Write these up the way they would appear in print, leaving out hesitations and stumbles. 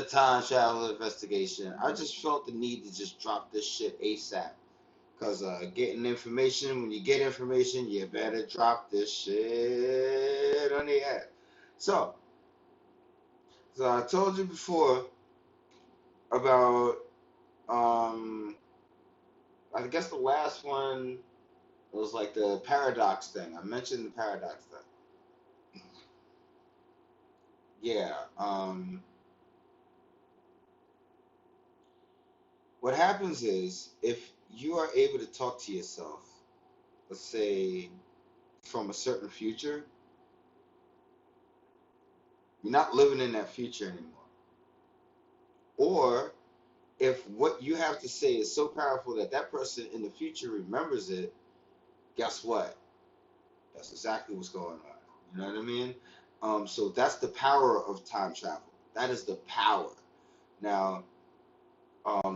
a time travel investigation. I just felt the need to just drop this shit ASAP. Because getting information, when you get information, you better drop this shit on the air. So, so I told you before about, um, I guess the last one was like the paradox thing. I mentioned the paradox thing. Yeah. What happens is if you are able to talk to yourself, let's say from a certain future, you're not living in that future anymore. Or if what you have to say is so powerful that that person in the future remembers it, guess what? That's exactly what's going on. You know what I mean? So that's the power of time travel. That is the power. Now,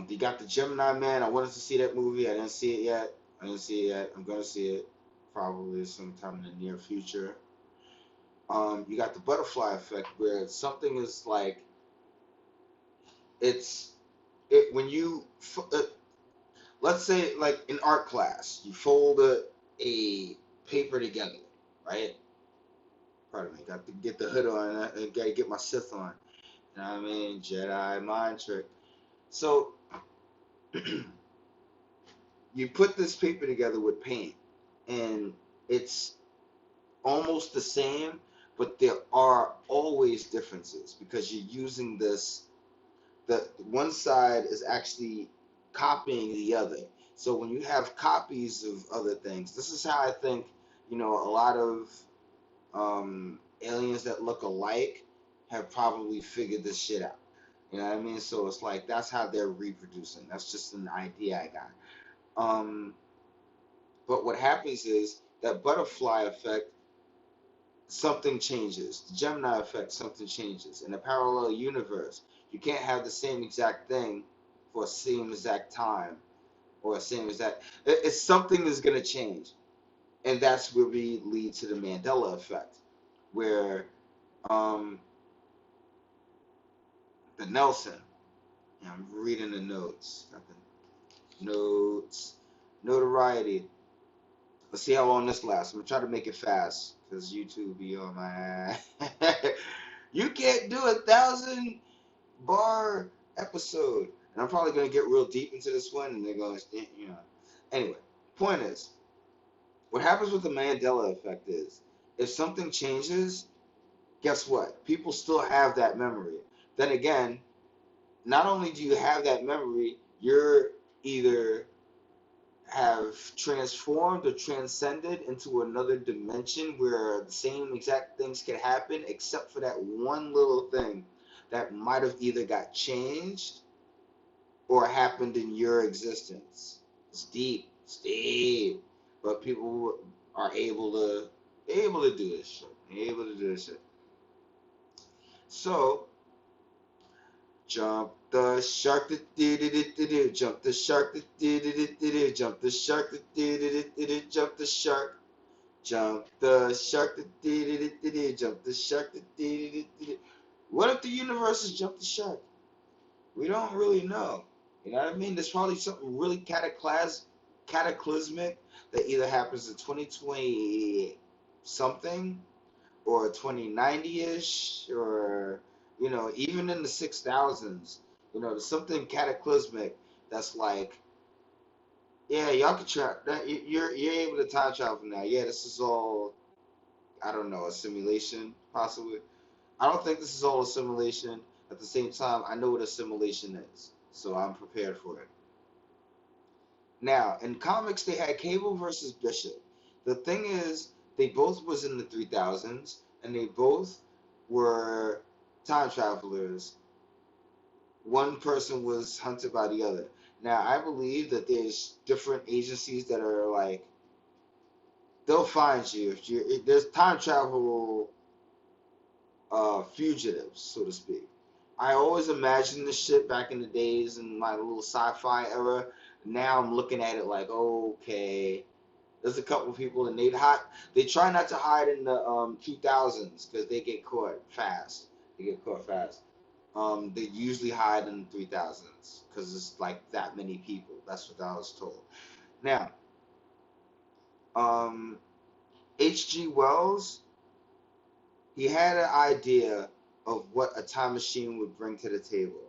you got the Gemini Man. I wanted to see that movie. I didn't see it yet. I didn't see it yet. I'm gonna see it probably sometime in the near future. You got the butterfly effect where something is like it's it when you let's say like in art class you fold a paper together, right? Pardon me, got to get the hood on and gotta get my Sith on. You know what I mean? Jedi mind trick. So you put this paper together with paint, and it's almost the same, but there are always differences because you're using this. The one side is actually copying the other. So when you have copies of other things, this is how I think, a lot of aliens that look alike have probably figured this shit out. You know what I mean? So it's like that's how they're reproducing. That's just an idea I got. Um, but what happens is that butterfly effect, something changes. The Gemini effect, something changes. In a parallel universe, you can't have the same exact thing for a same exact time or a same exact. It's something is gonna change, and that's where we lead to the Mandela effect, where um, the Nelson. I'm reading the notes. Got the notes. Notoriety. Let's see how long this lasts. I'm gonna try to make it fast because YouTube be on my ass. You can't do 1,000 bar episode, and I'm probably gonna get real deep into this one, and they're going. Anyway, point is, what happens with the Mandela effect is, if something changes, guess what? People still have that memory. Then again, not only do you have that memory, you're either have transformed or transcended into another dimension where the same exact things can happen, except for that one little thing that might have either got changed or happened in your existence. It's deep, it's deep, but people are able to do this shit, able to do this shit. So jump the shark, jump the shark, jump the shark, jump the shark, jump the shark, jump the shark. What if the universe has jumped the shark? We don't really know. You know what I mean? There's probably something really cataclysmic that either happens in 2020 something or 2090-ish or even in the 6,000s. There's something cataclysmic that's like, yeah, y'all can try that. You're able to time travel now. Yeah, this is all, I don't know, a simulation possibly. I don't think this is all a simulation. At the same time, I know what a simulation is, so I'm prepared for it. Now, in comics, they had Cable versus Bishop. The thing is, they both was in the 3000s, and they both were time travelers. One person was hunted by the other. Now, I believe that there's different agencies that are like, they'll find you if there's time travel fugitives, so to speak. I always imagined this shit back in the days in my little sci-fi era. Now I'm looking at it like, okay, there's a couple of people and they try not to hide in the 2000s because they get caught fast. They get caught fast. They usually hide in the 3000s because it's like that many people. That's what I was told. Now, um, H.G. Wells, he had an idea of what a time machine would bring to the table.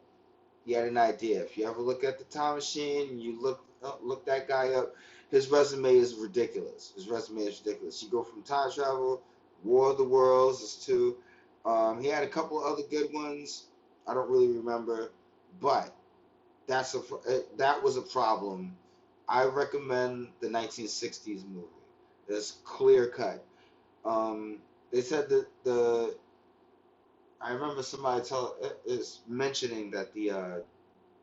He had an idea. If you ever look at the time machine and you look that guy up, his resume is ridiculous. His resume is ridiculous. You go from time travel, War of the Worlds is two. He had a couple of other good ones. I don't really remember, but that was a problem. I recommend the 1960s movie. It's clear cut. Um, they said that I remember somebody is mentioning that the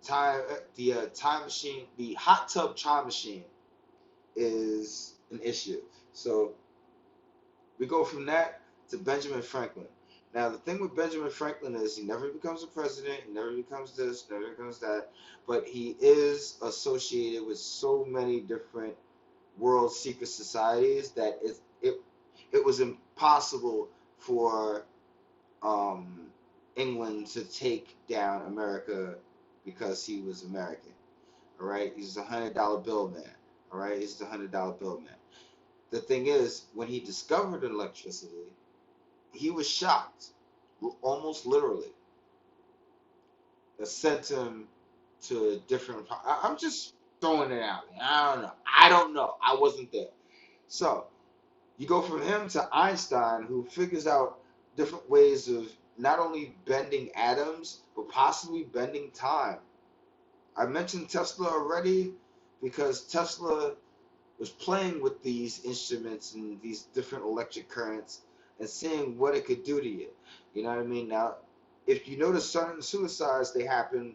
time machine, the hot tub time machine, is an issue. So we go from that to Benjamin Franklin. Now the thing with Benjamin Franklin is he never becomes a president, he never becomes this, never becomes that, but he is associated with so many different world secret societies that it was impossible for um, England to take down America because he was American. All right, he's $100 bill man. All right, he's the $100 bill man. The thing is, when he discovered electricity, he was shocked, almost literally. It sent him to a different. I'm just throwing it out there. I don't know. I don't know. I wasn't there. So you go from him to Einstein, who figures out different ways of not only bending atoms, but possibly bending time. I mentioned Tesla already because Tesla was playing with these instruments and these different electric currents and seeing what it could do to you. You know what I mean? Now, if you notice certain suicides, they happen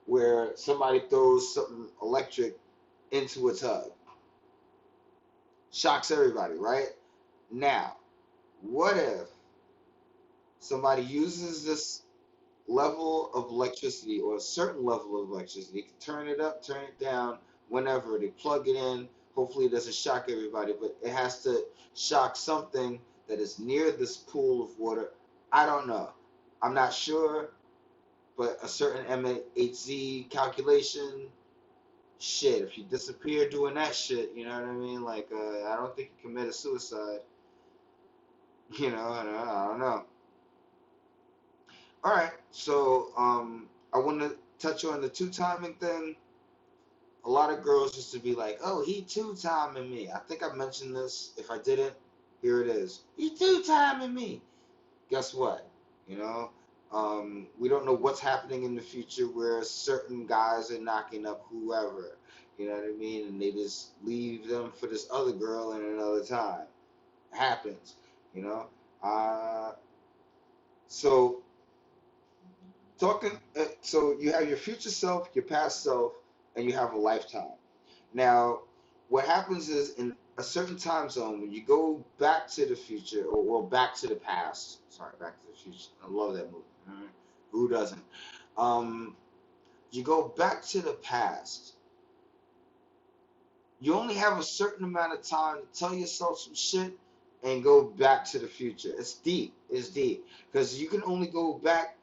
where somebody throws something electric into a tub. Shocks everybody, right? Now, what if somebody uses this level of electricity or a certain level of electricity? They can turn it up, turn it down, whenever they plug it in. Hopefully, it doesn't shock everybody, but it has to shock something that is near this pool of water. I don't know. I'm not sure, but a certain MHZ calculation. Shit, if you disappear doing that shit, you know what I mean? Like, I don't think you commit a suicide. You know, I don't know. All right, so I want to touch on the two timing thing. A lot of girls used to be like, "Oh, he two timing me." I think I mentioned this. If I didn't, here it is. He two timing me. Guess what? You know, we don't know what's happening in the future where certain guys are knocking up whoever. You know what I mean? And they just leave them for this other girl in another time. Happens. You know. Uh, so so you have your future self, your past self, and you have a lifetime. Now, what happens is in a certain time zone, when you go back to the future or back to the past, sorry, back to the future. I love that movie. Right? Who doesn't? Um, you go back to the past. You only have a certain amount of time to tell yourself some shit and go back to the future. It's deep. It's deep because you can only go back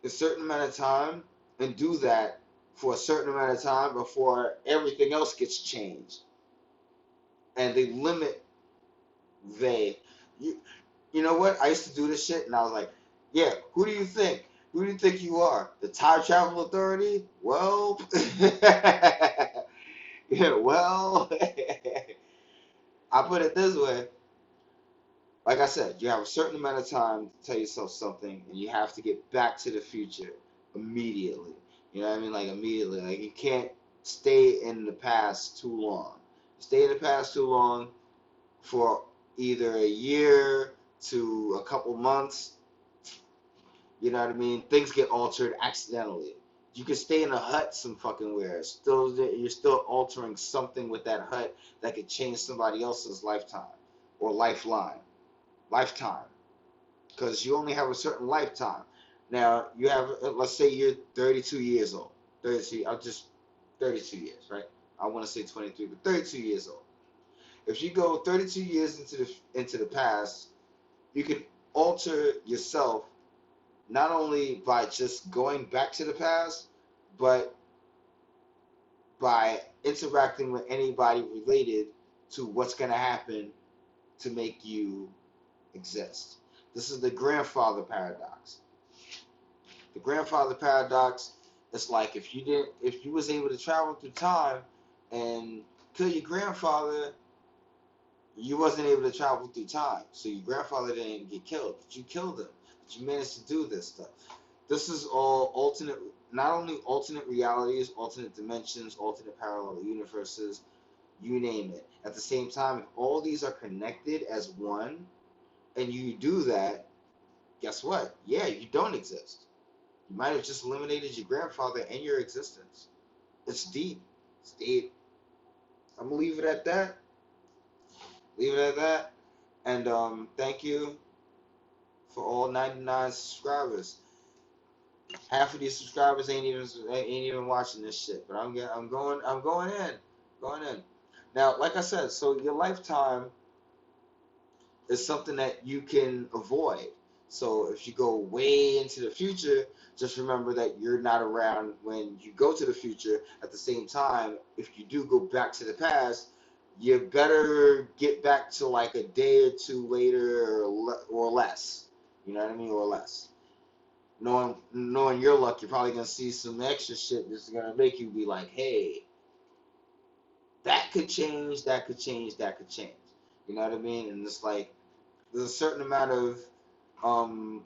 a certain amount of time and do that for a certain amount of time before everything else gets changed. And they limit they you you know what? I used to do this shit and I was like, yeah, who do you think? Who do you think you are? The Time Travel Authority? Well, yeah, well, I put it this way. Like I said, you have a certain amount of time to tell yourself something, and you have to get back to the future immediately. You know what I mean? Like immediately. Like you can't stay in the past too long. Stay in the past too long for either a year to a couple months. You know what I mean? Things get altered accidentally. You could stay in a hut some fucking where. Still, you're still altering something with that hut that could change somebody else's lifetime or lifeline, lifetime. Because you only have a certain lifetime. Now you have, let's say you're 32 years old. 32, I'll just 32 years, right? I want to say 23, but 32 years old. If you go 32 years into the past, you can alter yourself not only by just going back to the past, but by interacting with anybody related to what's going to happen to make you exist. This is the grandfather paradox. The grandfather paradox is like if you was able to travel through time and kill your grandfather, you wasn't able to travel through time. So your grandfather didn't get killed, but you killed him. But you managed to do this stuff. This is all alternate, not only alternate realities, alternate dimensions, alternate parallel universes, you name it. At the same time, if all these are connected as one, and you do that, guess what? Yeah, you don't exist. You might have just eliminated your grandfather and your existence. It's deep. It's deep. I'm gonna leave it at that. Leave it at that. And thank you for all 99 subscribers. Half of these subscribers ain't even watching this shit, but I'm going in. Now, like I said, so your lifetime is something that you can avoid. So if you go way into the future, just remember that you're not around when you go to the future. At the same time, if you do go back to the past, you better get back to like a day or two later or less. You know what I mean? Or less. Knowing your luck, you're probably gonna see some extra shit that's gonna make you be like, hey, that could change, that could change, that could change. You know what I mean? And it's like there's a certain amount of um,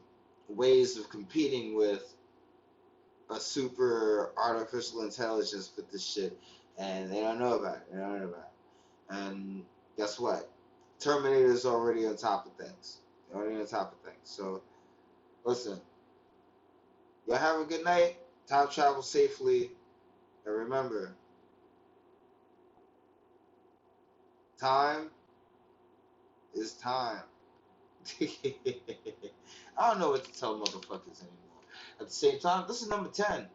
ways of competing with a super artificial intelligence with this shit, and they don't know about it. They don't know about it. And guess what? Terminator's already on top of things. They're already on top of things. So listen, y'all have a good night. Time travel safely, and remember, time is time. I don't know what to tell motherfuckers anymore. At the same time, this is number 10.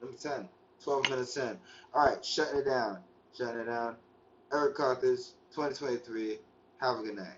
Number 10. 12 minutes in. Alright, shutting it down. Shutting it down. Eric Carthers, 2023. Have a good night.